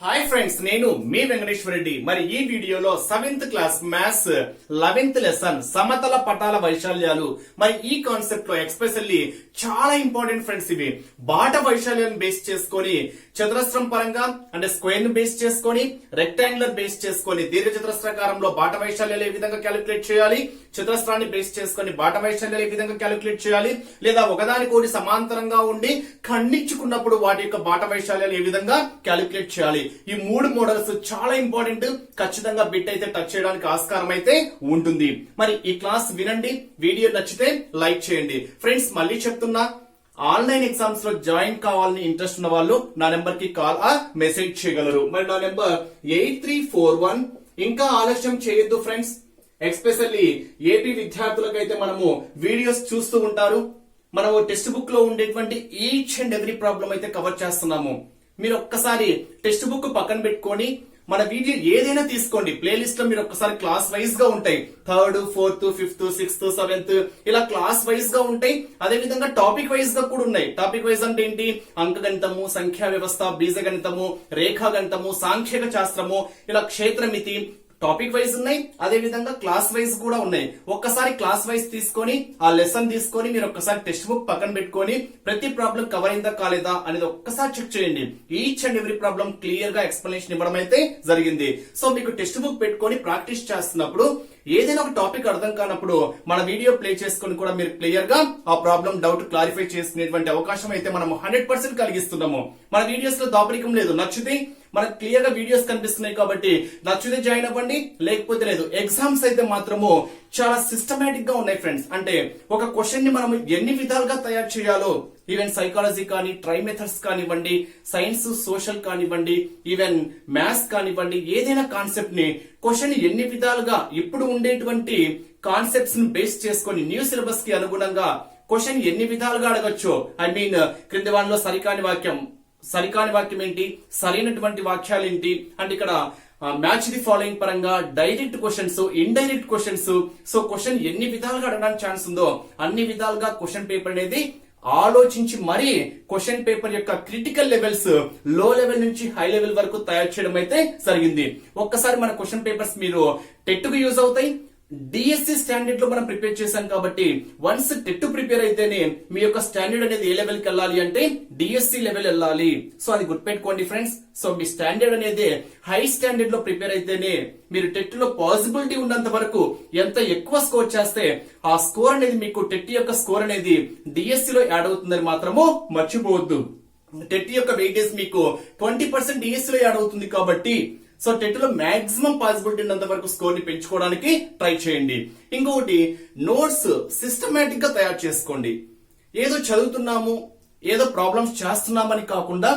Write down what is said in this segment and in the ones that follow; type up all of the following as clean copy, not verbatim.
Hi friends, నేను మీ వెంకటేశ్వర రెడ్డి. మరి ఈ వీడియోలో 7th class maths 11th lesson సమతల పటాల వైశాల్యాలు, మరి ఈ కాన్సెప్ట్ లో ఎక్స్పెషల్లీ చాలా ఇంపార్టెంట్ ఫ్రెండ్స్. ఇవి బాట వైశాల్యాన్ని బేస్ చేసుకొని చతురస్రం పరంగా అంటే స్క్వేర్ ను బేస్ చేసుకొని రెక్టాంగులర్ బేస్ చేసుకొని దీర్ఘచతురస్రాకారంలో బాట వైశాల్యాలు ఏ విధంగా క్యాలిక్యులేట్ చేయాలి, చతురస్రాన్ని బేస్ చేసుకొని బాట వైశాల్యాలు ఏ విధంగా క్యాలిక్యులేట్ చేయాలి, లేదా ఒకదానికోటి సమాంతరంగా ఉండి ఖండించుకున్నప్పుడు వాటి యొక్క బాట వైశాల్యాలు ఏ విధంగా క్యాలిక్యులేట్ చేయాలి. ఈ మూడు మోడల్స్ చాలా ఇంపార్టెంట్. ఖచ్చితంగా బిట్ అయితే టచ్ చేయడానికి ఆస్కారం అయితే ఉంటుంది. మరి ఈ క్లాస్ వినండి, వీడియో నచ్చితే లైక్ చేయండి. ఫ్రెండ్స్ మళ్ళీ చెప్తున్నా, ఆన్లైన్ ఎగ్జామ్స్ లో జాయిన్ కావాలని ఇంట్రెస్ట్ ఉన్న వాళ్ళు నా నెంబర్ కి కాల్ మెసేజ్ చేయగలరు. మరి నా నెంబర్ 8341. ఇంకా ఆలస్యం చేయొద్దు ఫ్రెండ్స్. ఎస్పెషల్లీ ఏపీ విద్యార్థులకైతే మనము వీడియోస్ చూస్తూ ఉంటారు. మనము టెక్స్ట్ బుక్ లో ఉండేటువంటి ఈచ్ అండ్ ఎవ్రీ ప్రాబ్లం అయితే కవర్ చేస్తున్నాము. మీరు ఒక్కసారి టెక్స్ట్ బుక్ పక్కన పెట్టుకొని మన వీడియో ఏదైనా తీసుకోండి. ప్లేలిస్ట్ లో మీరు ఒక్కసారి క్లాస్ వైజ్ గా ఉంటాయి. 3rd, 4th, 5th, 6th, 7th ఇలా క్లాస్ వైజ్ గా ఉంటాయి. అదే విధంగా టాపిక్ వైజ్ గా కూడా ఉన్నాయి. టాపిక్ వైజ్ అంటే ఏంటి? అంకగణితము, సంఖ్యా వ్యవస్థ, బీజగణితము, రేఖాగణితము, సాంఖ్యక శాస్త్రము, ఇలా క్షేత్రమితి టాపిక్ వైజ్ ఉన్నాయి. అదే విధంగా క్లాస్ వైజ్ కూడా ఉన్నాయి. ఒక్కసారి క్లాస్ వైజ్ తీసుకొని ఆ లెసన్ తీసుకొని మీరు ఒక్కసారి టెక్స్ట్ బుక్ పక్కన పెట్టుకొని ప్రతి ప్రాబ్లం కవర్ అయిందా కాలేదా అనేది ఒక్కసారి చెక్ చేయండి. Each and every problem clear గా ఎక్స్ప్లెనేషన్ ఇవ్వడం అయితే జరిగింది. సో మీకు టెక్స్ట్ బుక్ పెట్టుకొని ప్రాక్టీస్ చేస్తున్నప్పుడు ఏదైనా ఒక టాపిక్ అర్థం కానప్పుడు మన వీడియో ప్లే చేసుకుని కూడా మీరు క్లియర్ గా ఆ ప్రాబ్లం డౌట్ క్లారిఫై చేసుకునేటువంటి అవకాశం అయితే మనం 100% కలిగిస్తున్నాము. మన వీడియోస్ లో దాపరికం లేదు. నచ్చితే మనకు క్లియర్ గా వీడియోస్ కనిపిస్తున్నాయి కాబట్టి నచ్చితే జాయిన్ అవ్వండి, లేకపోతే లేదు. ఎగ్జామ్స్ అయితే మాత్రము చాలా సిస్టమేటిక్ గా ఉన్నాయి ఫ్రెండ్స్. అంటే ఒక క్వశ్చన్ ని మనం ఎన్ని విధాలుగా తయారు చేయాలో, ఈవెన్ సైకాలజీ కానీ, ట్రై మెథడ్స్ కానివ్వండి, సైన్స్ సోషల్ కానివ్వండి, ఈవెన్ మ్యాథ్స్ కానివ్వండి, ఏదైనా కాన్సెప్ట్ ని క్వశ్చన్ ఎన్ని విధాలుగా ఇప్పుడు ఉండేటువంటి కాన్సెప్ట్స్ ని బేస్ చేసుకొని న్యూ సిలబస్ కి అనుగుణంగా క్వశ్చన్ ఎన్ని విధాలుగా అడగచ్చు. ఐ మీన్ క్రింది వాటిలో సరికాని వాక్యం ఏంటి, సరైనటువంటి వాక్యాలు ఏంటి అంటే ఇక్కడ మ్యాచ్ ది ఫాలోయింగ్ పరంగా direct questions, indirect questions. So question ఎన్ని విధాలుగా అడగడానికి ఛాన్స్ ఉందో అన్ని విధాలుగా క్వశ్చన్ పేపర్ అనేది ఆలోచించి మరీ క్వశ్చన్ పేపర్ యొక్క క్రిటికల్ లెవెల్స్ లో లెవెల్ నుంచి హై లెవెల్ వరకు తయారు చేయడం అయితే జరిగింది. ఒక్కసారి మన క్వశ్చన్ పేపర్స్ మీరు టెట్ కు యూజ్ అవుతాయి. డిఎస్సి స్టాండర్డ్ లో మనం ప్రిపేర్ చేశాం కాబట్టి వన్స్ టెట్ ప్రిపేర్ అయితేనే మీ యొక్క స్టాండర్డ్ అనేది ఏ లెవెల్ కి వెళ్ళాలి అంటే డిఎస్సి లెవెల్ వెళ్ళాలి. సో అది గుర్తుపెట్టుకోండి ఫ్రెండ్స్. సో మీ స్టాండర్డ్ అనేది హై స్టాండర్డ్ లో ప్రిపేర్ అయితేనే మీరు టెట్ లో పాసిబిలిటీ ఉన్నంత వరకు ఎంత ఎక్కువ స్కోర్ చేస్తే ఆ స్కోర్ అనేది మీకు టెట్ యొక్క స్కోర్ అనేది డిఎస్సి లో యాడ్ అవుతుందని మాత్రము మర్చిపోవద్దు. టెట్ యొక్క వెయిటేజ్ మీకు 20% డిఎస్సి లో యాడ్ అవుతుంది కాబట్టి సో టెట్ లో మాక్సిమం పాసిబిలిటీ ఉన్నంత వరకు స్కోర్ ని పెంచుకోవడానికి ట్రై చేయండి. ఇంకొకటి, నోట్స్ సిస్టమేటిక్ గా తయారు చేసుకోండి. ఏదో చదువుతున్నాము, ఏదో ప్రాబ్లమ్స్ చేస్తున్నామని కాకుండా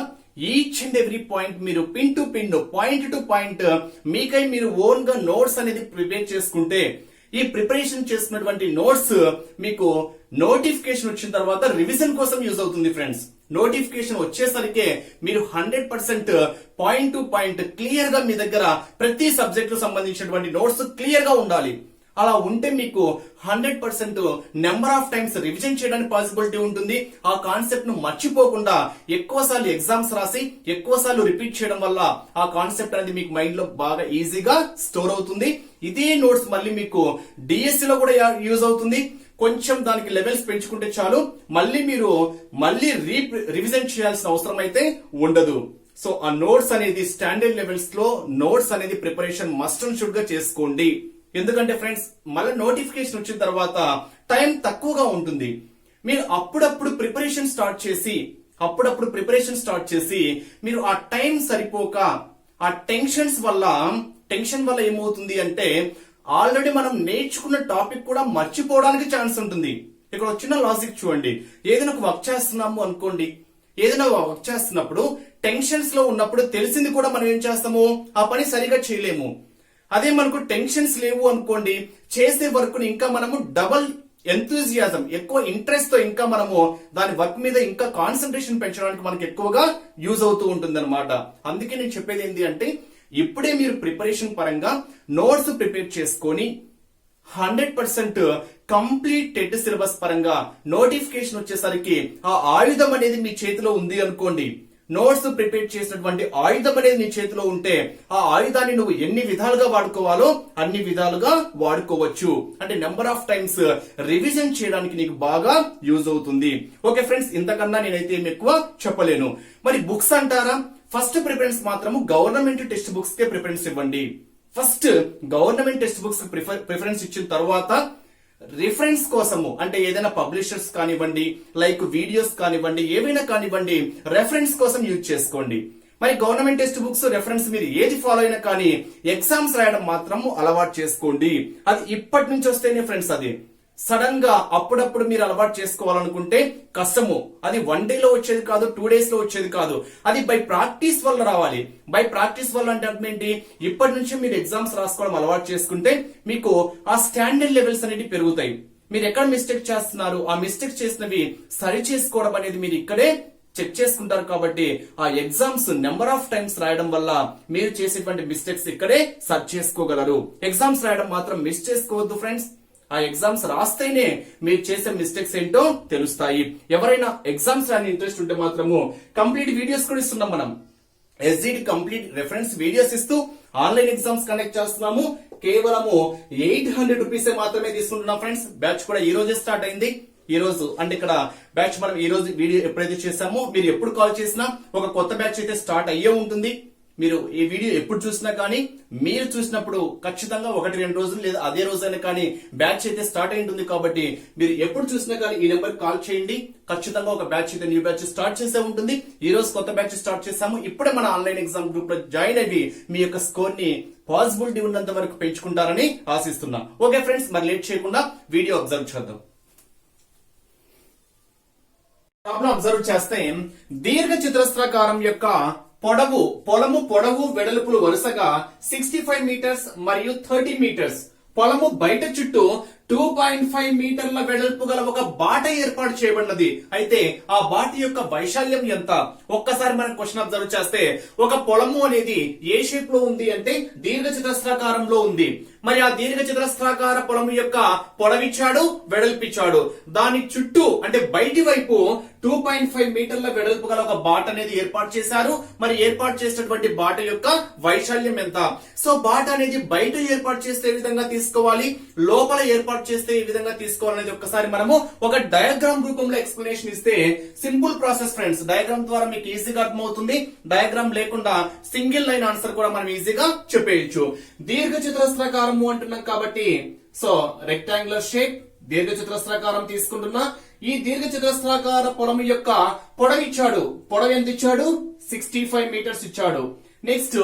ఈచ్ అండ్ ఎవ్రీ పాయింట్ మీరు pin to pin, point to point మీకై మీరు ఓన్ గా నోట్స్ అనేది ప్రిపేర్ చేసుకుంటే ఈ ప్రిపరేషన్ చేసినటువంటి నోట్స్ మీకు నోటిఫికేషన్ వచ్చిన తర్వాత రివిజన్ కోసం యూజ్ అవుతుంది ఫ్రెండ్స్. నోటిఫికేషన్ వచ్చేసరికి మీరు 100% పాయింట్ టు పాయింట్ క్లియర్ గా మీ దగ్గర ప్రతి సబ్జెక్ట్ కు సంబంధించినటువంటి నోట్స్ క్లియర్ గా ఉండాలి. అలా ఉంటే మీకు 100% నెంబర్ ఆఫ్ టైమ్స్ రివిజన్ చేయడానికి పాసిబిలిటీ ఉంటుంది. ఆ కాన్సెప్ట్ ను మర్చిపోకుండా ఎక్కువ సార్లు ఎగ్జామ్స్ రాసి ఎక్కువ సార్లు రిపీట్ చేయడం వల్ల ఆ కాన్సెప్ట్ అనేది మీకు మైండ్ లో బాగా ఈజీగా స్టోర్ అవుతుంది. ఇదే నోట్స్ మళ్ళీ మీకు డిఎస్సి లో కూడా యూజ్ అవుతుంది. కొంచెం దానికి లెవెల్స్ పెంచుకుంటే చాలు, మీరు రివిజన్ చేయాల్సిన అవసరం అయితే ఉండదు. సో ఆ నోట్స్ అనేది స్టాండర్డ్ లెవెల్స్ లో నోట్స్ అనేది ప్రిపరేషన్ మస్ట్ అండ్ షుడ్ గా చేసుకోండి. ఎందుకంటే ఫ్రెండ్స్ మళ్ళీ నోటిఫికేషన్ వచ్చిన తర్వాత టైం తక్కువగా ఉంటుంది. మీరు అప్పుడప్పుడు ప్రిపరేషన్ స్టార్ట్ చేసి మీరు ఆ టైం సరిపోక ఆ టెన్షన్ వల్ల ఏమవుతుంది అంటే ఆల్రెడీ మనం నేర్చుకున్న టాపిక్ కూడా మర్చిపోవడానికి ఛాన్స్ ఉంటుంది. ఇక్కడ వచ్చిన లాజిక్ చూడండి. ఏదైనా ఒక వర్క్ చేస్తున్నాము అనుకోండి, ఏదైనా వర్క్ చేస్తున్నప్పుడు టెన్షన్స్ లో ఉన్నప్పుడు తెలిసింది కూడా మనం ఏం చేస్తాము, ఆ పని సరిగా చేయలేము. అదే మనకు టెన్షన్స్ లేవు అనుకోండి, చేసే వర్క్ ని ఇంకా మనము డబల్ ఎంతూజియాజం, ఎక్కువ ఇంట్రెస్ట్ తో ఇంకా మనము దాని వర్క్ మీద ఇంకా కాన్సన్ట్రేషన్ పెంచడానికి మనకి ఎక్కువగా యూజ్ అవుతూ ఉంటుంది అనమాట. అందుకే నేను చెప్పేది ఏంటి అంటే ఇప్పుడే మీరు ప్రిపరేషన్ పరంగా నోట్స్ ప్రిపేర్ చేసుకొని 100% కంప్లీట్ టెట్ సిలబస్ పరంగా నోటిఫికేషన్ వచ్చేసరికి ఆ ఆయుధం అనేది మీ చేతిలో ఉంది అనుకోండి, నోట్స్ ప్రిపేర్ చేసినటువంటి ఆయుధం అనేది నీ చేతిలో ఉంటే ఆ ఆయుధాన్ని నువ్వు ఎన్ని విధాలుగా వాడుకోవాలో అన్ని విధాలుగా వాడుకోవచ్చు. అంటే నెంబర్ ఆఫ్ టైమ్స్ రివిజన్ చేయడానికి నీకు బాగా యూజ్ అవుతుంది. ఓకే ఫ్రెండ్స్, ఇంతకన్నా నేనైతే ఏం ఎక్కువ చెప్పలేను. మరి బుక్స్ అంటారా, ఫస్ట్ ప్రిఫరెన్స్ మాత్రము గవర్నమెంట్ టెక్స్ట్ బుక్స్ కే ప్రిఫరెన్స్ ఇవ్వండి. First government text books preference ఇచ్చిన తర్వాత రిఫరెన్స్ కోసము అంటే ఏదైనా పబ్లిషర్స్ కానివ్వండి, లైక్ వీడియోస్ కానివ్వండి, ఏవైనా కానివ్వండి, రెఫరెన్స్ కోసం యూజ్ చేసుకోండి. మరి గవర్నమెంట్ టెక్స్ట్ బుక్స్ రెఫరెన్స్ మీరు ఏది ఫాలో అయినా కానీ ఎగ్జామ్స్ రాయడం మాత్రం అలవాటు చేసుకోండి. అది ఇప్పటి నుంచి వస్తేనే ఫ్రెండ్స్, అది సడన్ గా అప్పుడప్పుడు మీరు అలవాటు చేసుకోవాలనుకుంటే కష్టము. అది 1 day లో వచ్చేది కాదు, 2 days లో వచ్చేది కాదు. అది బై ప్రాక్టీస్ వల్ల రావాలి. బై ప్రాక్టీస్ వల్ల అంటే అర్థం ఏంటి, ఇప్పటి నుంచి మీరు ఎగ్జామ్స్ రాసుకోవడం అలవాటు చేసుకుంటే మీకు ఆ స్టాండర్డ్ లెవెల్స్ అనేవి పెరుగుతాయి. మీరు ఎక్కడ మిస్టేక్ చేస్తున్నారు, ఆ మిస్టేక్ చేసినవి సరి చేసుకోవడం అనేది మీరు ఇక్కడే చెక్ చేసుకుంటారు. కాబట్టి ఆ ఎగ్జామ్స్ నెంబర్ ఆఫ్ టైమ్స్ రాయడం వల్ల మీరు చేసేటువంటి మిస్టేక్స్ ఇక్కడే సరి చేసుకోగలరు. ఎగ్జామ్స్ రాయడం మాత్రం మిస్ చేసుకోవద్దు ఫ్రెండ్స్. ఆ ఎగ్జామ్స్ రాస్తేనే మీరు చేసే మిస్టేక్స్ ఏంటో తెలుస్తాయి. ఎవరైనా ఎగ్జామ్స్ రాని ఇంట్రెస్ట్ ఉంటే మాత్రము కంప్లీట్ వీడియోస్ కూడా ఇస్తున్నాం మనం. ఎస్జిటి కంప్లీట్ రెఫరెన్స్ వీడియోస్ ఇస్తూ ఆన్లైన్ ఎగ్జామ్స్ కండక్ట్ చేస్తున్నాము. కేవలము 800 రూపీస్ మాత్రమే తీసుకుంటున్నాం ఫ్రెండ్స్. బ్యాచ్ కూడా ఈ రోజే స్టార్ట్ అయింది. ఈ రోజు అంటే ఇక్కడ బ్యాచ్ మనం ఈ రోజు వీడియో ఎప్పుడైతే చేసామో మీరు ఎప్పుడు కాల్ చేసినా ఒక కొత్త బ్యాచ్ అయితే స్టార్ట్ అయ్యే ఉంటుంది. మీరు ఈ వీడియో ఎప్పుడు చూసినా కానీ మీరు చూసినప్పుడు ఖచ్చితంగా 1-2 రోజులు లేదా అదే రోజైనా కానీ బ్యాచ్ అయితే స్టార్ట్ అయి ఉంటుంది. కాబట్టి మీరు ఎప్పుడు చూసినా కానీ ఈ నెంబర్ కాల్ చేయండి. ఖచ్చితంగా ఒక బ్యాచ్ అయితే న్యూ బ్యాచ్ స్టార్ట్ చేసే ఉంటుంది. ఈ రోజు కొత్త బ్యాచ్ స్టార్ట్ చేసాము. ఇప్పుడే మన ఆన్లైన్ ఎగ్జామ్ గ్రూప్ లో జాయిన్ అయ్యి మీ యొక్క స్కోర్ ని పాసిబిలిటీ ఉన్నంత వరకు పెంచుకుంటారని ఆశిస్తున్నా. ఓకే ఫ్రెండ్స్, మరి లేట్ చేయకుండా వీడియో అబ్జర్వ్ చేద్దాం. ప్రాబ్లం అబ్జర్వ్ చేస్తే దీర్ఘ చతురస్రాకారం యొక్క పొలము పొడవు వెడల్పులు వరుసగా 65 మీటర్స్ మరియు 30 మీటర్స్. పొలము బయట చుట్టూ 2.5 మీటర్ల వెడల్పు గల ఒక బాట ఏర్పాటు చేయబడినది. అయితే ఆ బాట యొక్క వైశాల్యం ఎంత? ఒక్కసారి మనం క్వశ్చన్ అబ్జర్వ్ చేస్తే ఒక పొలము అనేది ఏ షేప్ లో ఉంది అంటే దీర్ఘ చతురస్రాకారంలో ఉంది. మరి ఆ దీర్ఘ చతురస్రాకార పొలము యొక్క పొడవిచ్చాడు, వెడల్పిచ్చాడు. దాని చుట్టూ అంటే బయటి వైపు 2.5 మీటర్ల వెడల్పు గల ఒక బాట అనేది ఏర్పాటు చేశారు. మరి ఏర్పాటు చేసినటువంటి బాట యొక్క వైశాల్యం ఎంత? సో బాట అనేది బయట ఏర్పాటు చేస్తే ఏ విధంగా తీసుకోవాలి, లోపల ఏర్పాటు చేస్తే ఏ విధంగా తీసుకోవాలనేది ఒక్కసారి మనము ఒక డయాగ్రామ్ రూపంలో ఎక్స్ప్లెనేషన్ ఇస్తే సింపుల్ ప్రాసెస్ ఫ్రెండ్స్. డయాగ్రామ్ ద్వారా మీకు ఈజీగా అర్థమవుతుంది. డయాగ్రామ్ లేకుండా సింగిల్ లైన్ ఆన్సర్ కూడా మనం ఈజీగా చెప్పేయచ్చు. దీర్ఘ చతురస్రాకారము అంటున్నాం కాబట్టి సో రెక్టాంగులర్ షేప్ దీర్ఘ చతురస్రాకారం తీసుకుంటున్నా. ఈ దీర్ఘ చతురస్రాకార పొలం యొక్క పొడవు ఇచ్చాడు. పొడవు ఎంత ఇచ్చాడు? 65 మీటర్స్ ఇచ్చాడు. నెక్స్ట్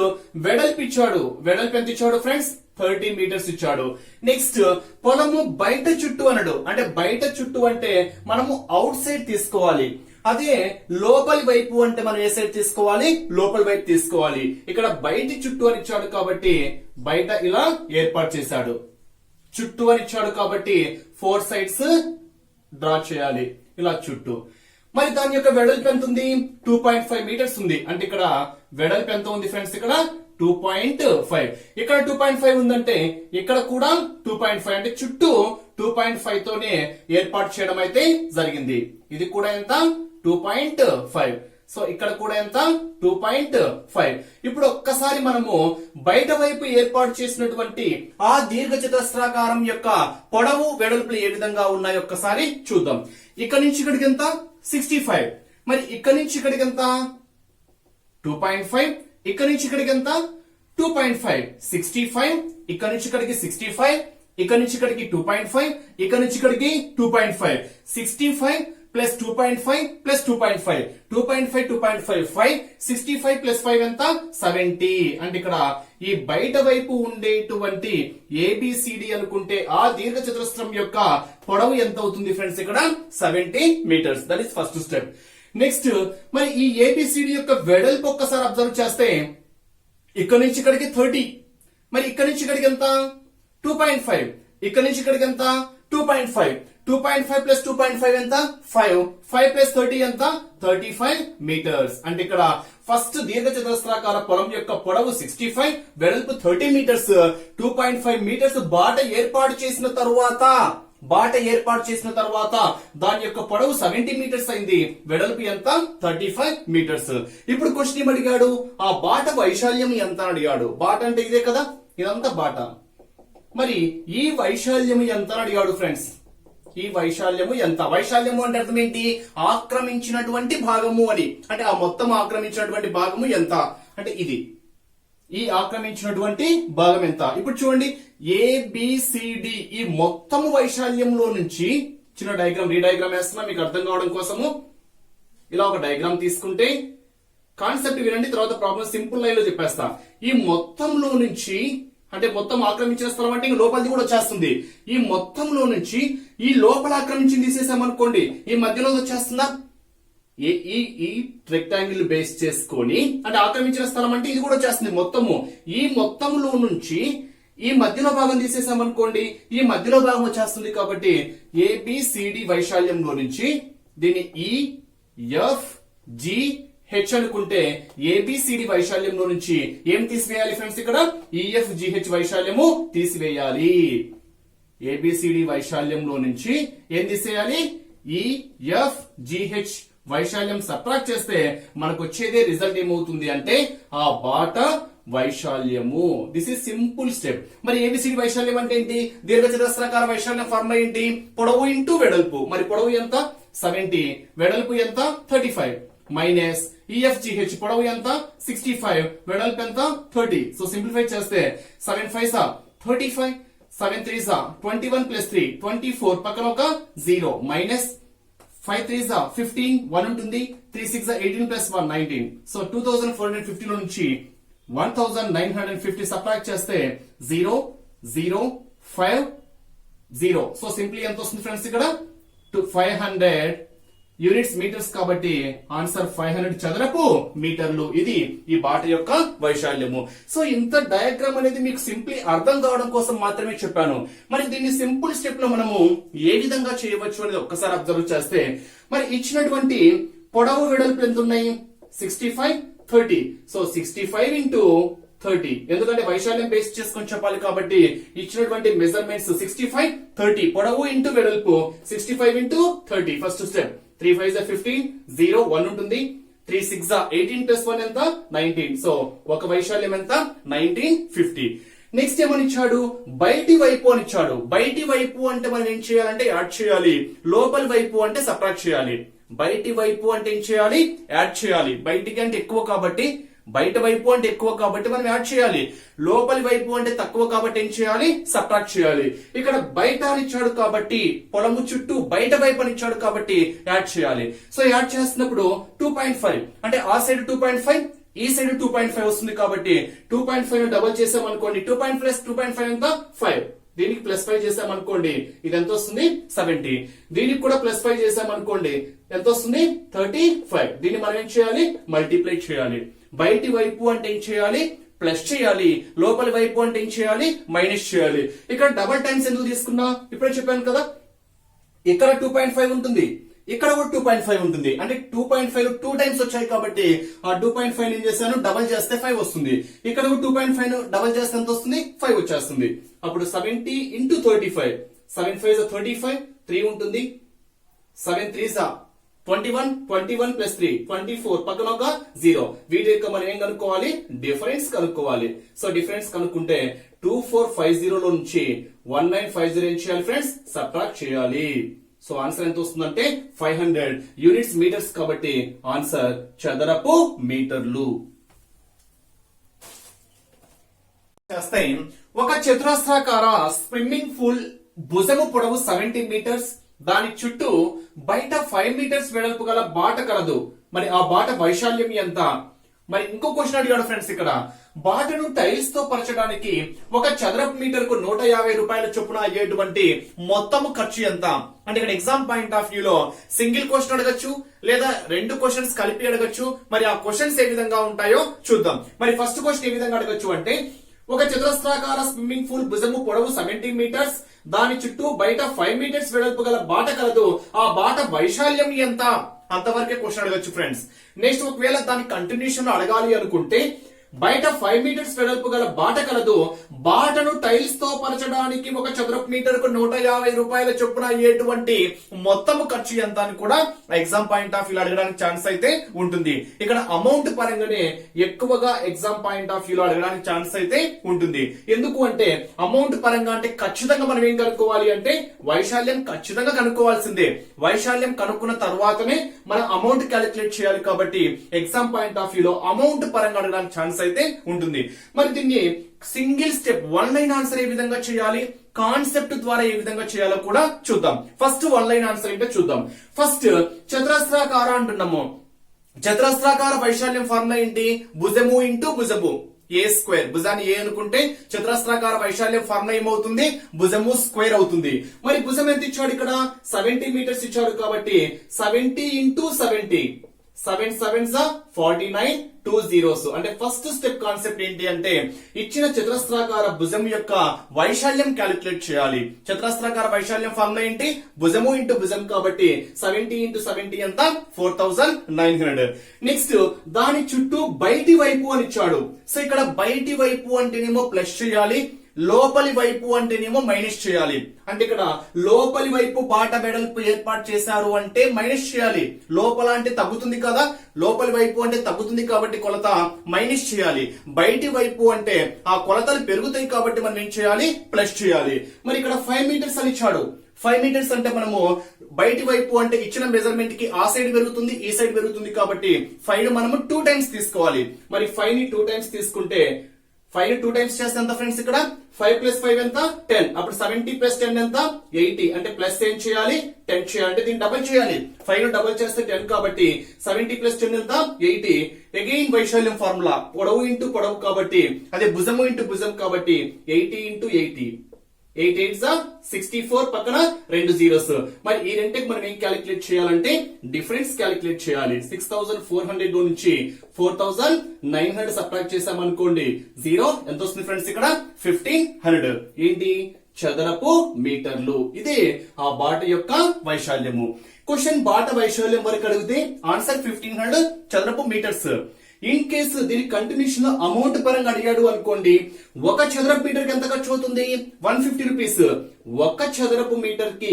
వెడల్పు ఇచ్చాడు. వెడల్పు ఎంత ఇచ్చాడు ఫ్రెండ్స్? 30 మీటర్స్ ఇచ్చాడు. నెక్స్ట్ పొలము బయట చుట్టూ అన్నాడు. అంటే బయట చుట్టూ అంటే మనము అవుట్ సైడ్ తీసుకోవాలి. అదే లోపలి వైపు అంటే మనం ఏ సైడ్ తీసుకోవాలి? లోపలి వైపు తీసుకోవాలి. ఇక్కడ బయటి చుట్టూ అని ఇచ్చాడు కాబట్టి బయట ఇలా ఏర్పాటు చేశాడు. చుట్టూ అని ఇచ్చాడు కాబట్టి 4 సైడ్స్ డ్రా చేయాలి ఇలా చుట్టూ. మరి దాని యొక్క వెడల్పు ఎంత ఉంది? 2.5 మీటర్స్ ఉంది. అంటే ఇక్కడ వెడల్పు ఎంత ఉంది ఫ్రెండ్స్? ఇక్కడ 2.5. ఇక్కడ 2.5 ఉందంటే ఇక్కడ కూడా 2.5 అంటే చుట్టూ 2.5 తోనే ఏర్పాటు చేయడం అయితే జరిగింది. ఇది కూడా ఎంత? 2.5. సో ఇక్కడ కూడా ఎంత? 2.5. ఇప్పుడు ఒక్కసారి మనము బయట వైపు ఏర్పాటు చేసినటువంటి ఆ దీర్ఘ చతురస్రాకారం యొక్క పొడవు వెడల్పులు ఏ విధంగా ఉన్నాయో ఒక్కసారి చూద్దాం. ఇక్కడ నుంచి ఇక్కడికి ఎంత? 65. మరి ఇక్కడ నుంచి ఇక్కడికి ఎంత? 2.5. ఇక్కడ నుంచి ఇక్కడికి ఎంత? 2.5. 65. ఇక్కడ నుంచి ఇక్కడికి 65. ఇక్కడ నుంచి ఇక్కడికి 2.5. ఇక్కడ నుంచి ఇక్కడికి 2.5. 65 ప్లస్ 2.5 ప్లస్ 2.5. 2.5 2.5 5. 65 ప్లస్ 5 ఎంత? 70. అంటే ఇక్కడ ఈ బయట వైపు ఉండేటువంటి ABCD అనుకుంటే ఆ దీర్ఘ చతురస్రం యొక్క పొడవు ఎంత అవుతుంది ఫ్రెండ్స్? ఇక్కడ 70 metres. That is first step. Next మరి ఈ ABCD యొక్క వెడల్పు ఒక్కసారి అబ్జర్వ్ చేస్తే ఇక్కడ నుంచి ఇక్కడికి 30. మరి ఇక్కడ నుంచి ఇక్కడికి ఎంత? 2.5. ఇక్కడ నుంచి ఇక్కడికి ఎంత? 2.5. 2.5 ప్లస్ 2.5 ఎంత? 5. 5 ప్లస్ 30 ఎంత? 35 మీటర్స్. అంటే ఇక్కడ ఫస్ట్ దీర్ఘ చతురస్రాకార పొలం యొక్క పొడవు 65, వెడల్పు 30 మీటర్స్. 2.5 మీటర్స్ బాట ఏర్పాటు చేసిన తరువాత బాట ఏర్పాటు చేసిన తర్వాత దాని యొక్క పొడవు 70 మీటర్స్ అయింది, వెడల్పు ఎంత 35 మీటర్స్. ఇప్పుడు క్వశ్చన్ ఏం అడిగాడు, ఆ బాట వైశాల్యం ఎంత అని అడిగాడు. బాట అంటే ఇదే కదా, ఇదంతా బాట. మరి ఈ వైశాల్యం ఎంత అని అడిగాడు ఫ్రెండ్స్. ఈ వైశాల్యము ఎంత? వైశాల్యము అంటే అర్థం ఏంటి, ఆక్రమించినటువంటి భాగము అని. అంటే ఆ మొత్తం ఆక్రమించినటువంటి భాగము ఎంత అంటే ఇది, ఈ ఆక్రమించినటువంటి భాగం ఎంత. ఇప్పుడు చూడండి, ఏబిసిడి ఈ మొత్తము వైశాల్యంలో నుంచి చిన్న డయాగ్రామ్, రీడయాగ్రామ్ వేస్తున్నా మీకు అర్థం కావడం కోసము. ఇలా ఒక డయాగ్రామ్ తీసుకుంటే కాన్సెప్ట్ వినండి, తర్వాత ప్రాబ్లం సింపుల్ లైన్ లో చెప్పేస్తా. ఈ మొత్తంలో నుంచి, అంటే మొత్తం ఆక్రమించిన స్థలం అంటే ఇంక లోపలిది కూడా వచ్చేస్తుంది. ఈ మొత్తంలో నుంచి ఈ లోపల ఆక్రమించి తీసేసామనుకోండి, ఈ మధ్యలో వచ్చేస్తుందా. ఈ రెక్టాంగిల్ బేస్ చేసుకొని, అంటే ఆక్రమించిన స్థలం అంటే ఇది కూడా వచ్చేస్తుంది మొత్తము. ఈ మొత్తంలో నుంచి ఈ మధ్యలో భాగం తీసేసామనుకోండి, ఈ మధ్యలో భాగం వచ్చేస్తుంది. కాబట్టి ఏబిసిడి వైశాల్యంలో నుంచి దీన్ని EFGH అనుకుంటే ఏబిసిడి వైశాల్యంలో నుంచి ఏం తీసివేయాలి ఫ్రెండ్స్, ఇక్కడ EFGH వైశాల్యము తీసివేయాలి. ఏబిసిడి వైశాల్యంలో నుంచి ఏం తీసేయాలి, EFGH వైశాల్యం సబ్ట్రాక్ట్ చేస్తే మనకు వచ్చేదే రిజల్ట్ ఏమవుతుంది అంటే ఆ బాట వైశాల్యము. This is simple step. మరి ఏబిసిడి వైశాల్యం అంటే ఏంటి, దీర్ఘచతురస్రాకార వైశాల్యం ఫార్ములా ఏంటి, పొడవు ఇంటూ వెడల్పు. మరి పొడవు ఎంత 70, వెడల్పు ఎంత 35 మైనస్ EFGH పొడవు ఎంత 65, వెడల్పు ఎంత 30. సో సింప్లిఫై చేస్తే 7 5 35, 7 3 21 ప్లస్ 3 24, పక్కన ఒక 0 మైనస్ 5 3 15, 1 ఉంటుంది, 3 6 18 ప్లస్ 1 19. సో 2450 నుంచి 1950 సబ్ట్రాక్ట్ చేస్తే 0 0 5 0. సో సింప్లీ ఎంత వస్తుంది ఫ్రెండ్స్, ఇక్కడ 500 యూనిట్స్ మీటర్స్. కాబట్టి ఆన్సర్ 500 చదరపు మీటర్లు. ఇది ఈ బాట యొక్క వైశాల్యము. సో ఇంత డయాగ్రామ్ అనేది మీకు సింప్లీ అర్థం కావడం కోసం మాత్రమే చెప్పాను. మరి దీన్ని సింపుల్ స్టెప్ లో మనము ఏ విధంగా చేయవచ్చు అనేది ఒక్కసారి అబ్జర్వ్ చేస్తే, మరి ఇచ్చినటువంటి పొడవు వెడల్పు ఎంత ఉన్నాయి 65 30. సో 65 ఇంటూ 30, ఎందుకంటే వైశాల్యం బేస్ చేసుకొని చెప్పాలి కాబట్టి ఇచ్చినటువంటి మెజర్మెంట్స్ 65 30, పొడవు ఇంటూ వెడల్పు 65 ఇంటూ 30. ఫస్ట్ స్టెప్ 3 5 15, 0 1 ఉంటుంది, 3 6 18 ప్లస్ 1 ఎంత 19. సో ఒక వైశాల్యం ఎంత 1950. నెక్స్ట్ ఏమని ఇచ్చాడు, బయటి వైపు అని ఇచ్చాడు. బయటి వైపు అంటే మనం ఏం చేయాలంటే యాడ్ చేయాలి, లోపలి వైపు అంటే సబ్ట్రాక్ట్ చేయాలి. బయటి వైపు అంటే ఏం చేయాలి, యాడ్ చేయాలి. బయటికి అంటే ఎక్కువ కాబట్టి, బయట వైపు అంటే ఎక్కువ కాబట్టి మనం యాడ్ చేయాలి. లోపలి వైపు అంటే తక్కువ కాబట్టి ఏం చేయాలి, సబ్ట్రాక్ట్ చేయాలి. ఇక్కడ బయట అని ఇచ్చాడు కాబట్టి, పొలము చుట్టూ బయట వైపు అని ఇచ్చాడు కాబట్టి యాడ్ చేయాలి. సో యాడ్ చేస్తున్నప్పుడు 2.5 అంటే ఆ సైడ్ 2.5, ఈ సైడ్ 2.5 వస్తుంది. కాబట్టి 2.5 డబల్ చేసామనుకోండి, 2.5 ప్లస్ 2.5 ఎంత 5. దీనికి ప్లస్ 5 చేసామనుకోండి, ఇది ఎంత వస్తుంది 70. దీనికి కూడా ప్లస్ 5 చేసామనుకోండి, ఎంత వస్తుంది 35. దీన్ని మనం ఏం చేయాలి, మల్టిప్లై చేయాలి. బయటి వైపు అంటే ఏం చేయాలి, ప్లస్ చేయాలి. లోపలి వైపు అంటే ఏం చేయాలి, మైనస్ చేయాలి. ఇక్కడ డబల్ టైమ్స్ ఎందుకు తీసుకున్నా, ఇప్పుడే చెప్పాను కదా. ఇక్కడ 2.5 ఉంటుంది, ఇక్కడ కూడా 2.5 ఉంటుంది. అంటే 2.5 2 టైమ్స్ వచ్చాయి కాబట్టి ఆ 2.5 ఏం చేశాను, డబల్ చేస్తే 5 వస్తుంది. ఇక్కడ 2.5 డబల్ చేస్తే ఎంత వస్తుంది, 5 వచ్చేస్తుంది. అప్పుడు 70 ఇంటూ 35, 7 5 35, 3 ఉంటుంది, 7 3 21, 21 ప్లస్ 3 24, పక్కన ఒక 0. వీటి యొక్క మనం ఏం కనుక్కోవాలి, డిఫరెన్స్ కనుక్కోవాలి. సో డిఫరెన్స్ కనుక్కుంటే 2450 లో నుంచి 1950 ఏం చేయాలి ఫ్రెండ్స్, సబ్ట్రాక్ట్ చేయాలి. సో ఆన్సర్ ఎంత వస్తుందంటే 500 యూనిట్స్ మీటర్స్. కాబట్టి ఆన్సర్ చదరపు మీటర్లు. ఒక చతురస్రాకార స్విమ్మింగ్ పూల్ భుజము పొడవు 70 మీటర్స్, దాని చుట్టూ బయట 5 మీటర్స్ వెడల్పు గల బాట కలదు. మరి ఆ బాట వైశాల్యం ఎంత? మరి ఇంకో క్వశ్చన్ అడిగాడు ఫ్రెండ్స్. ఇక్కడ బాటను టైల్స్ తో పరచడానికి ఒక చదరపు మీటర్ కు 150 రూపాయల చొప్పున అయ్యేటువంటి మొత్తము ఖర్చు ఎంత? అంటే ఇక్కడ ఎగ్జామ్ పాయింట్ ఆఫ్ వ్యూ లో సింగిల్ క్వశ్చన్ అడగచ్చు, లేదా 2 క్వశ్చన్స్ కలిపి అడగచ్చు. మరి ఆ క్వశ్చన్స్ ఏ విధంగా ఉంటాయో చూద్దాం. మరి ఫస్ట్ క్వశ్చన్ ఏ విధంగా అడగచ్చు అంటే, ఒక చతురస్రాకార స్విమ్మింగ్ పూల్ భుజము పొడవు 70 మీటర్స్, దాని చుట్టూ బయట 5 మీటర్స్ వెడల్పు గల బాట కలదు. ఆ బాట వైశాల్యం ఎంత? అంతవరకే క్వశ్చన్ అడగచ్చు ఫ్రెండ్స్. నెక్స్ట్ ఒకవేళ దాని కంటిన్యూషన్ అడగాలి అనుకుంటే, బయట 5 మీటర్స్ వెడల్పు గల బాట కలదు. బాటను టైల్స్ తో పరచడానికి ఒక చదరపు మీటర్ కు 150 రూపాయల చొప్పున అయ్యేటువంటి మొత్తము ఖర్చు ఎంత అని కూడా ఎగ్జామ్ పాయింట్ ఆఫ్ వ్యూ అడగడానికి ఛాన్స్ అయితే ఉంటుంది. ఇక్కడ అమౌంట్ పరంగానే ఎక్కువగా ఎగ్జామ్ పాయింట్ ఆఫ్ వ్యూ అడగడానికి ఛాన్స్ అయితే ఉంటుంది. ఎందుకు అంటే అమౌంట్ పరంగా అంటే ఖచ్చితంగా మనం ఏం కనుక్కోవాలి అంటే వైశాల్యం ఖచ్చితంగా కనుక్కోవాల్సిందే. వైశాల్యం కనుక్కున్న తర్వాతనే మనం అమౌంట్ క్యాలిక్యులేట్ చేయాలి. కాబట్టి ఎగ్జామ్ పాయింట్ ఆఫ్ వ్యూ లో అమౌంట్ పరంగా అడగడానికి ఛాన్స్ అయితే ఉంటుంది. మరి దీన్ని సింగిల్ స్టెప్ 1 లైన్ ఆన్సర్ ఏ విధంగా చేయాలి, కాన్సెప్ట్ ద్వారా ఏ విధంగా చేయాలో కూడా చూద్దాం. ఫస్ట్ 1 లైన్ ఆన్సర్ ఏంటో చూద్దాం. ఫస్ట్ చతురస్రాకార అంటున్నాము. చతురస్రాకార వైశాల్యం ఫార్ములా ఏంటి? భుజము ఇంటూ భుజము ఏ స్క్వేర్. భుజాన్ని ఏ అనుకుంటే చతురస్రాకార వైశాల్యం ఫార్ములా ఏమవుతుంది? భుజము స్క్వేర్ అవుతుంది. మరి భుజం ఎంత ఇచ్చాడు? ఇక్కడ 70 మీటర్స్ ఇచ్చాడు. కాబట్టి 70 ఇంటూ 70 7 7s 49 2 zeros. అంటే ఫస్ట్ స్టెప్ కాన్సెప్ట్ ఏంటి అంటే ఇచ్చిన చతురస్రాకార భుజం యొక్క వైశాల్యం క్యాలిక్యులేట్ చేయాలి. చతురస్రాకార వైశాల్యం ఫార్ములా ఏంటి? భుజము ఇంటూ భుజం. కాబట్టి 70 ఇంటూ 70 ఎంత? 4900. నెక్స్ట్ దాని చుట్టూ బయటి వైపు అని ఇచ్చాడు. సో ఇక్కడ బయటి వైపు అంటేనేమో ప్లస్ చేయాలి, లోపలి వైపు అంటేనేమో మైనస్ చేయాలి. అంటే ఇక్కడ లోపలి వైపు బాట వెడల్పు ఏర్పాటు చేశారు అంటే మైనస్ చేయాలి. లోపల అంటే తగ్గుతుంది కదా, లోపలి వైపు అంటే తగ్గుతుంది కాబట్టి కొలత మైనస్ చేయాలి. బయటి వైపు అంటే ఆ కొలతలు పెరుగుతాయి కాబట్టి మనం ఏం చేయాలి? ప్లస్ చేయాలి. మరి ఇక్కడ 5 మీటర్స్ అని ఇచ్చాడు. 5 మీటర్స్ అంటే మనము బయటి వైపు అంటే ఇచ్చిన మెజర్మెంట్ కి ఆ సైడ్ పెరుగుతుంది, ఈ సైడ్ పెరుగుతుంది కాబట్టి 5 మనము 2 టైమ్స్ తీసుకోవాలి. మరి 5 ని 2 టైమ్స్ తీసుకుంటే 5 ని 2 టైమ్స్ చేస్తే ఎంత ఫ్రెండ్స్? ఇక్కడ 5 ప్లస్ 5 ఎంత? 10. అప్పుడు 70 ప్లస్ 10 ఎంత? 80. అంటే ప్లస్ ఏం చేయాలి? 10 చేయాలి. అంటే దీన్ని డబుల్ చేయాలి. 5 ను డబుల్ చేస్తే 10 కాబట్టి 70 ప్లస్ 10 ఎంత? 80. అగైన్ వైశాల్యం ఫార్ములా పొడవు ఇంటూ పొడవు కాబట్టి అదే భుజము ఇంటూ భుజం కాబట్టి 80 ఇంటూ 80. 8 8s 64 పక్కన 2 zeros. మరి ఈ రెంటికి మనం ఏం క్యాలిక్యులేట్ చేయాలంటే డిఫరెన్స్ క్యాలిక్యులేట్ చేయాలి. 6400 నుంచి 4900 సబ్ట్రాక్ట్ చేసామనుకోండి 0 ఎంత వస్తుంది ఫ్రెండ్స్? ఇక్కడ 1500. ఏంటి? చదరపు మీటర్లు. ఇదే ఆ బాట యొక్క వైశాల్యము. క్వశ్చన్ బాట వైశాల్యం వరకు అడిగితే ఆన్సర్ 1500 చదరపు మీటర్స్. ఇన్ కేసు దీని కంటిన్యూషన్ లో అమౌంట్ పరంగా అడిగాడు అనుకోండి, ఒక చదరపు మీటర్ కి ఎంత ఖర్చు అవుతుంది? 150 రూపీస్. ఒక చదరపు మీటర్ కి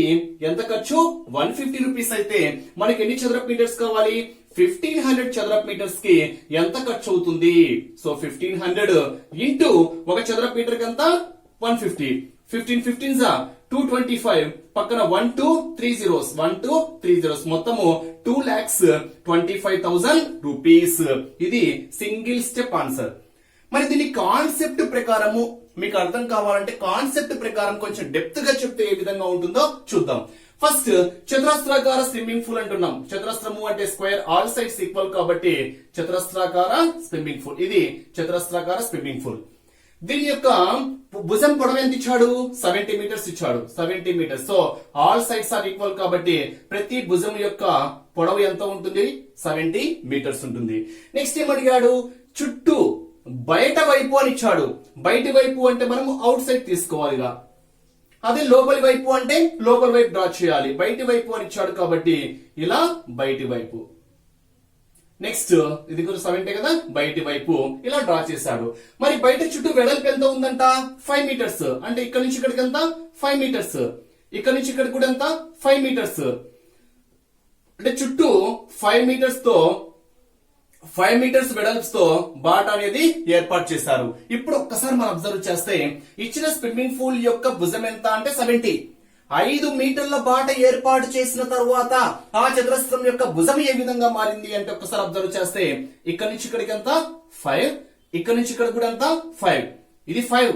ఎంత ఖర్చు? 150 రూపీస్. అయితే మనకి ఎన్ని చదరపు మీటర్స్ కావాలి? 1500 చదరపు మీటర్స్ కి ఎంత ఖర్చు అవుతుంది? సో 1500 ఇంటూ ఒక చదరపు మీటర్ కి ఎంత? 150. 15 15s 225 పక్కన 1 2 3 zeros 1 2 3 zeros మొత్తము 2,25,000 రూపీస్. ఇది సింగిల్ స్టెప్ ఆన్సర్. మరి దీని కాన్సెప్ట్ ప్రకారము మీకు అర్థం కావాలంటే కాన్సెప్ట్ ప్రకారం కొంచెం డెప్త్ గా చెప్తే ఏ విధంగా ఉంటుందో చూద్దాం. ఫస్ట్ చతురస్రాకార స్విమ్మింగ్ పూల్ అంటున్నాం. చతురస్రము అంటే స్క్వేర్, ఆల్ సైడ్స్ ఈక్వల్ కాబట్టి చతురస్రాకార స్విమ్మింగ్ పూల్. ఇది చతురస్రాకార స్విమ్మింగ్ పూల్. దీని యొక్క భుజం పొడవు ఎంత ఇచ్చాడు? 70 మీటర్స్ ఇచ్చాడు. 70 metres. So all sides are equal కాబట్టి ప్రతి భుజం యొక్క పొడవు ఎంత ఉంటుంది? 70 మీటర్స్ ఉంటుంది. నెక్స్ట్ ఏం అడిగాడు? చుట్టూ బయట వైపు అని ఇచ్చాడు. బయటి వైపు అంటే మనము అవుట్ సైడ్ తీసుకోవాలిగా. అదే లోపలి వైపు అంటే లోపలి వైపు డ్రా చేయాలి. బయటి వైపు అని ఇచ్చాడు కాబట్టి ఇలా బయటి వైపు. నెక్స్ట్ ఇది కూడా 70 కదా, బయటి వైపు ఇలా డ్రా చేశాడు. మరి బయట చుట్టూ వెడల్పు ఎంత ఉందంట? 5 మీటర్స్. అంటే ఇక్కడ నుంచి ఇక్కడికి ఎంత? 5 మీటర్స్. ఇక్కడ నుంచి ఇక్కడికి కూడా ఎంత? 5 మీటర్స్. అంటే చుట్టూ 5 మీటర్స్ తో 5 మీటర్స్ వెడల్ప్స్ తో బాట అనేది ఏర్పాటు చేశారు. ఇప్పుడు ఒక్కసారి మనం అబ్జర్వ్ చేస్తే ఇచ్చిన స్విమ్మింగ్ పూల్ యొక్క భుజం ఎంత అంటే 70. 5 మీటర్ల బాట ఏర్పాటు చేసిన తరువాత ఆ చతురస్రం యొక్క భుజం ఏ విధంగా మారింది అంటే ఒక్కసారి అబ్జర్వ్ చేస్తే ఇక్కడ నుంచి ఇక్కడికి ఎంత? 5. ఇక్కడ నుంచి ఇక్కడ కూడా ఎంత? 5. ఇది 5,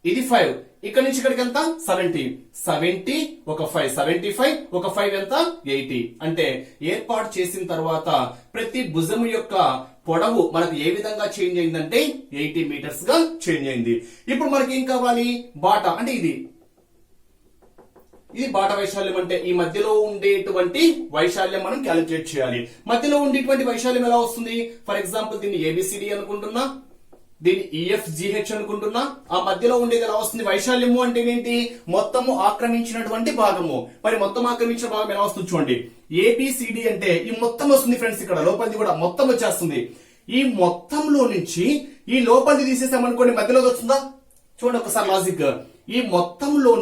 ఇది 5. ఇక్కడ నుంచి ఇక్కడికి ఎంత? 70. 70 ఒక 5 75 ఒక 5 ఎంత? 80. అంటే ఏర్పాటు చేసిన తర్వాత ప్రతి భుజము యొక్క పొడవు మనకు ఏ విధంగా చేంజ్ అయిందంటే 80 మీటర్స్ గా చేంజ్ అయింది. ఇప్పుడు మనకి ఏం కావాలి? బాట అంటే ఇది బాట వైశాల్యం. అంటే ఈ మధ్యలో ఉండేటువంటి వైశాల్యం మనం క్యాలిక్యులేట్ చేయాలి. మధ్యలో ఉండేటువంటి వైశాల్యం ఎలా వస్తుంది? ఫర్ ఎగ్జాంపుల్ దీన్ని ఏబిసిడి అనుకుంటున్నా, దీన్ని ఈఎఫ్జిహెచ్ అనుకుంటున్నా. ఆ మధ్యలో ఉండేది ఎలా వస్తుంది? వైశాల్యము అంటే ఏంటి? మొత్తము ఆక్రమించినటువంటి భాగము. మరి మొత్తం ఆక్రమించిన భాగం ఎలా వస్తుంది చూడండి. ఏబిసిడి అంటే ఈ మొత్తం వస్తుంది ఫ్రెండ్స్. ఇక్కడ లోపలిది కూడా మొత్తం వచ్చేస్తుంది. ఈ మొత్తంలో నుంచి ఈ లోపలిది తీసేసామనుకోండి మధ్యలోది వస్తుందా? చూడండి ఒకసారి లాజిక్. ఈ మొత్తంలో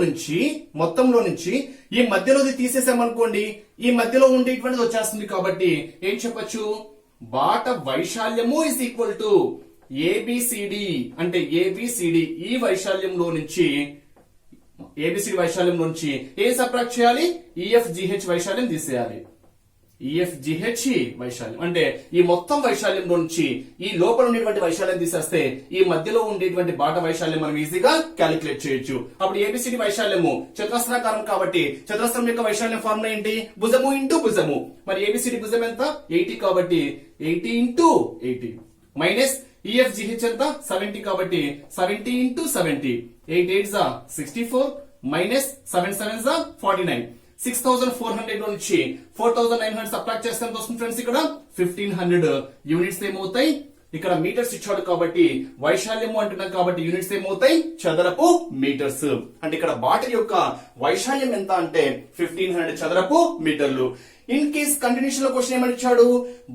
నుంచి ఈ మధ్యలోది తీసేసామనుకోండి ఈ మధ్యలో ఉండేటువంటిది వచ్చేస్తుంది. కాబట్టి ఏం చెప్పొచ్చు? బాట వైశాల్యము ఇస్ ఈక్వల్ టు ఏబిసిడి. అంటే ఏబిసిడి ఈ వైశాల్యంలో నుంచి ఏబిసిడి వైశాల్యం నుంచి ఏ సబ్ట్రాక్ట్ చేయాలి? ఈఎఫ్జిహెచ్ వైశాల్యం తీసేయాలి. ఈఎఫ్జిహెచ్ వైశాల్యం అంటే ఈ మొత్తం వైశాల్యంలో నుంచి ఈ లోపల ఉండేటువంటి వైశాల్యం తీసేస్తే ఈ మధ్యలో ఉండేటువంటి బాట వైశాల్యం మనం ఈజీగా క్యాలిక్యులేట్ చేయొచ్చు. అప్పుడు ఏబిసిడి వైశాల్యము చతురస్రాకారం కాబట్టి చతురస్రం యొక్క వైశాల్యం ఫార్ములా ఏంటి? భుజము ఇంటూ భుజము. మరి ఏబిసిడి భుజం ఎంత? 80 కాబట్టి 80 ఇంటూ 80 మైనస్ ఈఎఫ్జిహెచ్ ఎంత? 70 కాబట్టి 70 ఇంటూ 70. 8 8 64 మైనస్ 7 7 49. 6400 లో నుంచి 4900 సబ్ట్రాక్ట్ చేస్తే ఎంత వస్తుంది ఫ్రెండ్స్? ఇక్కడ 1500 యూనిట్స్ ఏమవుతాయి? ఇక్కడ మీటర్స్ ఇచ్చాడు కాబట్టి వైశాల్యము అంటున్నాం కాబట్టి యూనిట్స్ ఏమవుతాయి? చదరపు మీటర్స్. అంటే ఇక్కడ బాటిల్ యొక్క వైశాల్యం ఎంత అంటే 1500 చదరపు మీటర్లు. ఇన్ కేస్ కంటిన్యూషన్ లో క్వశ్చన్ ఏమని ఇచ్చాడు?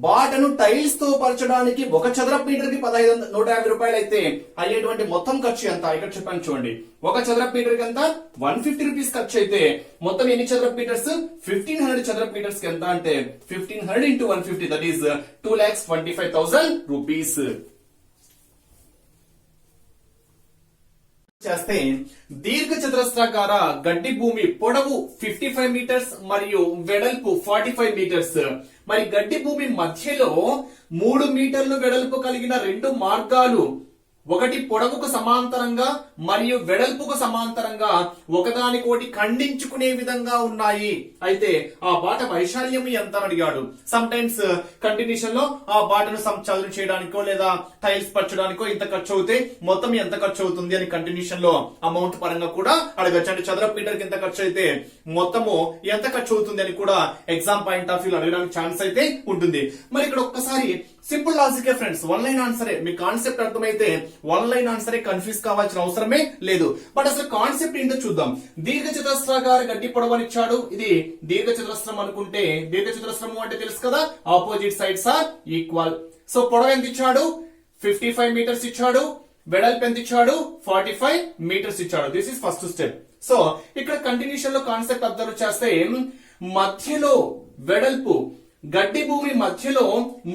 బాటను టైల్స్ తో పరచడానికి 1 చదరపు మీటర్ కి 150 రూపాయలు అయితే అయ్యేటువంటి మొత్తం ఖర్చు ఎంత? ఇక్కడ చెప్పాను చూడండి. 1 చదరపు మీటర్ కి ఎంత? 150 రూపీస్ ఖర్చు అయితే మొత్తం ఎన్ని చదరపు మీటర్స్? 1500 చదరపు మీటర్స్ కి ఎంత అంటే 1500 ఇంటూ 150 దట్ ఈస్ 2,25,000 రూపీస్. చేస్తే దీర్ఘ చతురస్రాకార గడ్డి భూమి పొడవు 55 మీటర్స్ మరియు వెడల్పు 45 మీటర్స్. మరి గడ్డి భూమి మధ్యలో 3 మీటర్లు వెడల్పు కలిగిన 2 మార్గాలు, ఒకటి పొడవుకు సమాంతరంగా మరియు వెడల్పుకు సమాంతరంగా ఒకదానికోటి ఖండించుకునే విధంగా ఉన్నాయి. అయితే ఆ బాట వైశాల్యం ఎంత అని అడిగాడు. సమ్ టైమ్స్ కంటిన్యూషన్ లో ఆ బాటను చదును చేయడానికో లేదా టైల్స్ పరచడానికో ఇంత ఖర్చు అవుతే మొత్తం ఎంత ఖర్చు అవుతుంది అని కంటిన్యూషన్ లో అమౌంట్ పరంగా కూడా అడగచ్చు. అంటే చదరపు మీటర్ కి ఎంత ఖర్చు అయితే మొత్తము ఎంత ఖర్చు అవుతుంది అని కూడా ఎగ్జామ్ పాయింట్ ఆఫ్ వ్యూ అడగడానికి ఛాన్స్ అయితే ఉంటుంది. మరి ఇక్కడ ఒక్కసారి సింపుల్ లాజికే ఫ్రెండ్స్, 1 లైన్ ఆన్సరే. మీ కాన్సెప్ట్ అర్థమైతే 1 లైన్ ఆన్సరే, కన్ఫ్యూజ్ కావాల్సిన అవసరమే లేదు. బట్ అసలు కాన్సెప్ట్ ఏంటో చూద్దాం. దీర్ఘ చతురస్రాకార గడ్డి పొడవు అని ఇచ్చాడు. ఇది దీర్ఘ చతురస్రం అనుకుంటే దీర్ఘ చతురస్రము అంటే తెలుసు కదా, opposite sides are equal. So పొడవు ఎంత ఇచ్చాడు? 55 మీటర్స్ ఇచ్చాడు. వెడల్పు ఎంత ఇచ్చాడు? 45 మీటర్స్ ఇచ్చాడు. This is first step. So ఇక్కడ కంటిన్యూషన్ లో కాన్సెప్ట్ అబ్జర్వ్ చేస్తే మధ్యలో వెడల్పు, గడ్డి భూమి మధ్యలో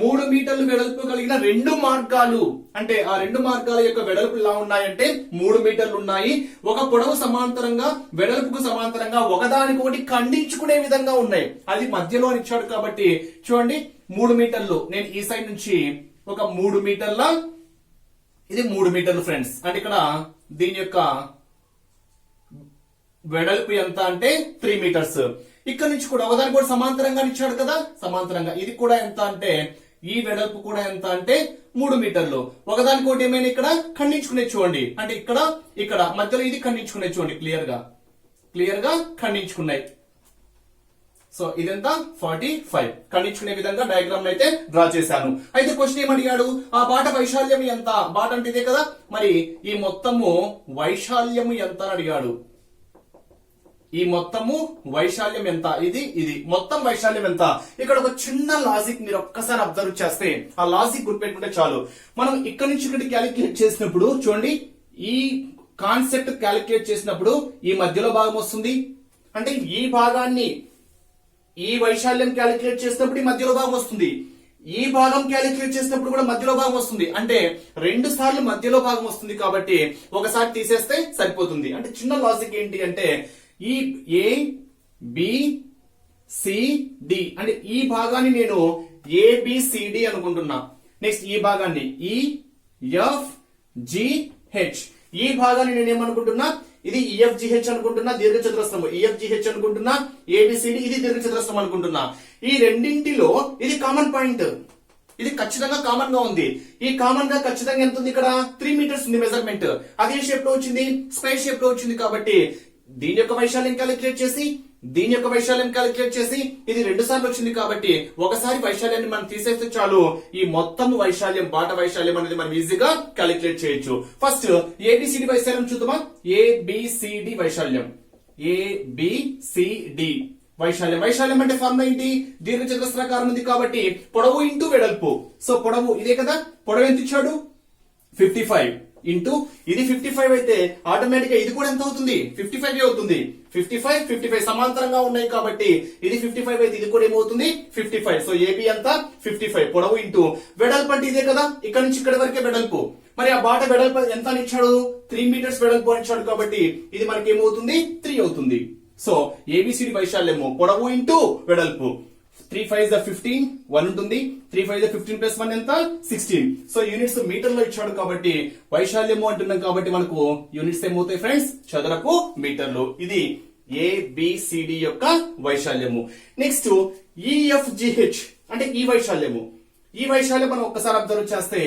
3 మీటర్లు వెడల్పు కలిగిన 2 మార్గాలు. అంటే ఆ 2 మార్గాల యొక్క వెడల్పు ఎలా ఉన్నాయంటే 3 మీటర్లు ఉన్నాయి. ఒక పొడవు సమాంతరంగా వెడల్పుకు సమాంతరంగా ఒకదానికొకటి ఖండించుకునే విధంగా ఉన్నాయి. అది మధ్యలో అని ఇచ్చాడు కాబట్టి చూడండి 3 మీటర్లు. నేను ఈ సైడ్ నుంచి ఒక 3 మీటర్ల, ఇది 3 మీటర్లు ఫ్రెండ్స్. అంటే ఇక్కడ దీని యొక్క వెడల్పు ఎంత అంటే 3 మీటర్స్. ఇక్కడ నుంచి కూడా ఒకదానికి కూడా సమాంతరంగా ఇచ్చాడు కదా, సమాంతరంగా ఇది కూడా ఎంత అంటే ఈ వెడల్పు కూడా ఎంత అంటే 3 మీటర్లు. ఒకదానికోటి ఏమైనా ఇక్కడ ఖండించుకునే చూడండి. అంటే ఇక్కడ ఇక్కడ మధ్యలో ఇది ఖండించుకునే చూడండి, క్లియర్ గా ఖండించుకున్నాయి. సో ఇదంతా 45 ఖండించుకునే విధంగా డయాగ్రామ్ అయితే డ్రా చేశాను. అయితే క్వశ్చన్ ఏమడిగాడు? ఆ బాట వైశాల్యం ఎంత? బాట అంటే ఇదే కదా, మరి ఈ మొత్తము వైశాల్యము ఎంత అని అడిగాడు. ఈ మొత్తము వైశాల్యం ఎంత? ఇది మొత్తం వైశాల్యం ఎంత? ఇక్కడ ఒక చిన్న లాజిక్ మీరు ఒక్కసారి అబ్జర్వ్ చేస్తే ఆ లాజిక్ గుర్తుపెట్టుకుంటే చాలు. మనం ఇక్కడ నుంచి ఇక్కడ క్యాలిక్యులేట్ చేసినప్పుడు చూడండి, ఈ కాన్సెప్ట్ క్యాలిక్యులేట్ చేసినప్పుడు ఈ మధ్యలో భాగం వస్తుంది. అంటే ఈ భాగాన్ని ఈ వైశాల్యం క్యాలిక్యులేట్ చేసినప్పుడు ఈ మధ్యలో భాగం వస్తుంది. ఈ భాగం క్యాలిక్యులేట్ చేసినప్పుడు కూడా మధ్యలో భాగం వస్తుంది. అంటే 2 సార్లు మధ్యలో భాగం వస్తుంది కాబట్టి ఒకసారి తీసేస్తే సరిపోతుంది. అంటే చిన్న లాజిక్ ఏంటి అంటే ఈ ఏ బి సి డి అంటే ఈ భాగాన్ని నేను ఏబిసిడి అనుకుంటున్నా. నెక్స్ట్ ఈ భాగాన్ని ఈ ఎఫ్ జి హెచ్, ఈ భాగాన్ని నేను ఏమనుకుంటున్నా, ఇది ఈఎఫ్జిహెచ్ అనుకుంటున్నా, దీర్ఘ చతురస్రము ఈఎఫ్జిహెచ్ అనుకుంటున్నా, ఏబిసిడి ఇది దీర్ఘ చతురస్రం అనుకుంటున్నా. ఈ రెండింటిలో ఇది కామన్ పాయింట్, ఇది ఖచ్చితంగా కామన్ గా ఉంది. ఈ కామన్ గా ఖచ్చితంగా ఎంత ఉంది? ఇక్కడ 3 మీటర్స్ ఉంది మెజర్మెంట్. అదే షేప్ లో వచ్చింది, స్క్వేర్ షేప్ లో వచ్చింది. కాబట్టి దీని యొక్క వైశాల్యం క్యాలిక్యులేట్ చేసి దీని యొక్క వైశాల్యం క్యాలిక్యులేట్ చేసి ఇది 2 సార్లు వచ్చింది కాబట్టి ఒకసారి వైశాల్యాన్ని మనం తీసేస్తే చాలు, ఈ మొత్తం వైశాల్యం బాట వైశాల్యం అనేది మనం ఈజీగా క్యాలిక్యులేట్ చేయొచ్చు. ఫస్ట్ ఏబిసిడి వైశాల్యం చూద్దామా. ఏబిసిడి వైశాల్యం, ఏబిసిడి వైశాల్యం. వైశాల్యం అంటే ఫార్ములా ఏంటి? దీర్ఘచతురస్రాకారం ఉంది కాబట్టి పొడవు ఇంటూ వెడల్పు. సో పొడవు ఇదే కదా, పొడవు ఎంత ఇచ్చాడు? 55 ఇంటూ ఇది 55 అయితే ఆటోమేటిక్ గా ఇది కూడా ఎంత అవుతుంది? 55 అవుతుంది. 55 సమాంతరంగా ఉన్నాయి కాబట్టి ఇది 55 అయితే ఇది కూడా ఏమవుతుంది? 55. సో ఏబి ఎంత? 55 పొడవు ఇంటూ వెడల్పు అంటే ఇదే కదా, ఇక్కడ నుంచి ఇక్కడ వరకే వెడల్పు. మరి ఆ బాట వెడల్పు ఎంత అని ఇచ్చాడు? 3 మీటర్స్ వెడల్పు అని ఇచ్చాడు కాబట్టి ఇది మనకి ఏమవుతుంది? 3 అవుతుంది. సో ఏబిసిడి వైశాల్యము పొడవు ఇంటూ వెడల్పు. 3 5 15 1 ఉంటుంది. 3 5 15 ప్లస్ 1 ఎంత? 16. సో యూనిట్స్ మీటర్ లో ఇచ్చాడు కాబట్టి వైశాల్యము అంటున్నాం కాబట్టి మనకు యూనిట్స్ ఏమవుతాయి ఫ్రెండ్స్? చదరపు మీటర్లు. ఇది ఏబిసిడి యొక్క వైశాల్యము. నెక్స్ట్ ఈఎఫ్జిహెచ్ అంటే ఈ వైశాల్యము. ఈ వైశాల్యం మనం ఒక్కసారి అబ్జర్వ్ చేస్తే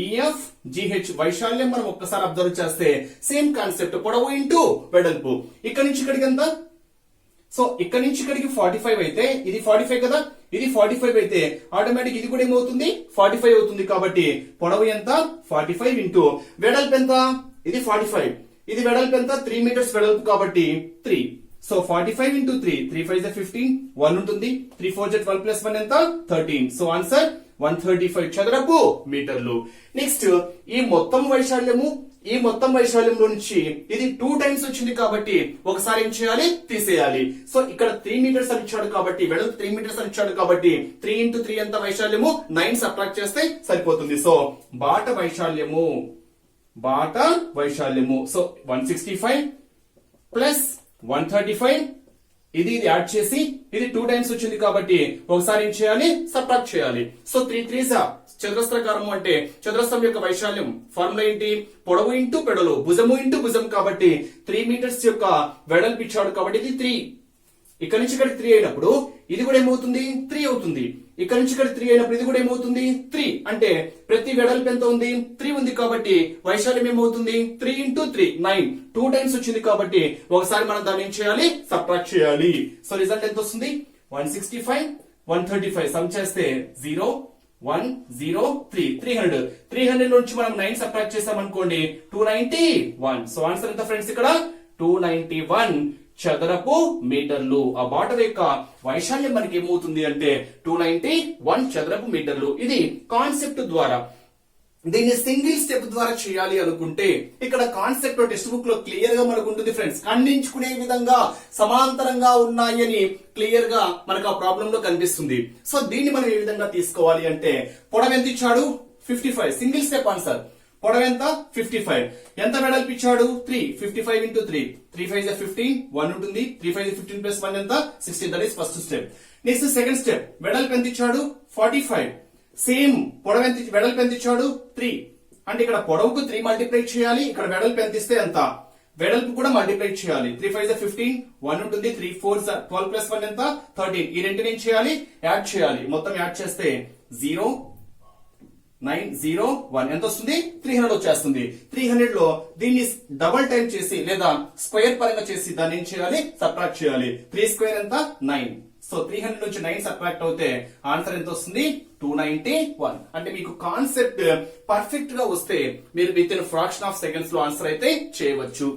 ఈఎఫ్జిహెచ్ వైశాల్యం మనం ఒక్కసారి అబ్జర్వ్ చేస్తే సేమ్ కాన్సెప్ట్, పొడవు ఇంటూ వెడల్పు. ఇక్కడ నుంచి ఇక్కడికి ఎంత? సో ఇక్కడ నుంచి ఇక్కడికి 45 అయితే ఇది 45 కదా, ఇది 45 అయితే ఆటోమేటిక్ ఇది కూడా ఏమవుతుంది? 45 అవుతుంది. కాబట్టి పొడవు ఎంత? 45 ఇంటూ వెడల్పు ఎంత? ఇది 45, ఇది వెడల్పు ఎంత? 3 మీటర్స్ వెడల్పు కాబట్టి 3. సో 45 ఇంటూ 3, 3 5 15 1 ఉంటుంది. 3 4 12 ప్లస్ 1 ఎంత? 13. సో ఆన్సర్ 135 చదరపు మీటర్లు. నెక్స్ట్ ఈ మొత్తం వైశాల్యంలో నుంచి ఇది 2 టైమ్స్ వచ్చింది కాబట్టి ఒకసారి ఏం చేయాలి? తీసేయాలి. సో ఇక్కడ 3 మీటర్స్ అని ఇచ్చాడు కాబట్టి వెడల్పు 3 మీటర్స్ అని ఇచ్చాడు కాబట్టి 3 ఇంటూ 3 ఎంత వైశాల్యము? 9 సబ్ట్రాక్ట్ చేస్తే సరిపోతుంది. సో బాట వైశాల్యము సో 165 ప్లస్ 135 ఇది యాడ్ చేసి ఇది 2 టైమ్స్ వచ్చింది కాబట్టి ఒకసారి ఏం చేయాలి? సబ్ట్రాక్ట్ చేయాలి. సో 3 3 చతురస్రాకారము అంటే చతురస్రం యొక్క వైశాల్యం ఫార్ములా ఏంటి? పొడవు ఇంటూ పెడలు, భుజము ఇంటూ భుజం కాబట్టి 3 మీటర్స్ యొక్క వెడల్పు ఇచ్చాడు కాబట్టి ఇది 3. ఇక్కడ నుంచి ఇక్కడ 3 అయినప్పుడు ఇది కూడా ఏమవుతుంది? 3 అవుతుంది. ఇక్కడ నుంచి ఇక్కడ 3 అయినప్పుడు ఇది కూడా ఏమవుతుంది? 3. అంటే ప్రతి వెడల్పు ఎంత ఉంది? 3 ఉంది కాబట్టి వైశాల్యం ఏమవుతుంది? 3 ఇంటూ 3 9. 2 టైమ్స్ వచ్చింది కాబట్టి ఒకసారి మనం దాన్ని ఏం చేయాలి? సబ్ట్రాక్ట్ చేయాలి. సో రిజల్ట్ ఎంత వస్తుంది? 165 135 సమ్ చేస్తే 0 1 0 3 300 నుంచి మనం 9 సబ్ట్రాక్ట్ చేసాం అనుకోండి 291. సో ఆన్సర్ ఎంత ఫ్రెండ్స్? ఇక్కడ 291 చదరపు మీటర్లు. ఆ బాటర్ యొక్క వైశాల్యం మనకి ఏమవుతుంది అంటే 291 చదరపు మీటర్లు. ఇది కాన్సెప్ట్ ద్వారా. దీన్ని సింగిల్ స్టెప్ ద్వారా చేయాలి అనుకుంటే ఇక్కడ కాన్సెప్ట్ టెక్స్ట్ బుక్ లో క్లియర్ గా మనకు ఉంటుంది ఫ్రెండ్స్. ఖండించుకునే విధంగా సమాంతరంగా ఉన్నాయని క్లియర్ గా మనకు ఆ ప్రాబ్లం లో కనిపిస్తుంది. సో దీన్ని మనం ఏ విధంగా తీసుకోవాలి అంటే పొడవు ఎంత ఇచ్చాడు? 55. Single step answer. పొడవు ఎంత? 55. ఎంత వెడల్పు ఇచ్చాడు? 3. 55 ఇంటూ 3, 3 5 15 1 ఉంటుంది. 3 5 15 ప్లస్ 1 ఎంత? 16. That is first step. Next second step, వెడల్పు ఎంత ఇచ్చాడు? 45. సేమ్ పొడవు ఎంత? వెడల్పు ఎంత ఇచ్చాడు? 3. అంటే ఇక్కడ పొడవుకు 3 మల్టిప్లై చేయాలి, ఇక్కడ వెడల్పు ఎంత ఇస్తే ఎంత? వెడల్పు కూడా మల్టిప్లై చేయాలి. 3 5 15 1 ఉంటుంది. 3 4 12 ప్లస్ 1 ఎంత? 13. ఈ రెండుని ఏం చేయాలి? యాడ్ చేయాలి. మొత్తం యాడ్ చేస్తే 0 9 0 1 ఎంత వస్తుంది? 300 వచ్చేస్తుంది. 300 లో దీన్ని డబుల్ టైం చేసి లేదా స్క్వేర్ పరంగా చేసి దాన్ని ఏం చేయాలి? సబ్ట్రాక్ట్ చేయాలి. 3 స్క్వేర్ ఎంత? 9. సో 300 నుంచి 9 సబ్ట్రాక్ట్ అవుతే ఆన్సర్ ఎంత వస్తుంది? 291. అంటే మీకు కాన్సెప్ట్ పర్ఫెక్ట్ గా వస్తే మీరు with in fraction of seconds లో ఆన్సర్ అయితే చేయవచ్చు.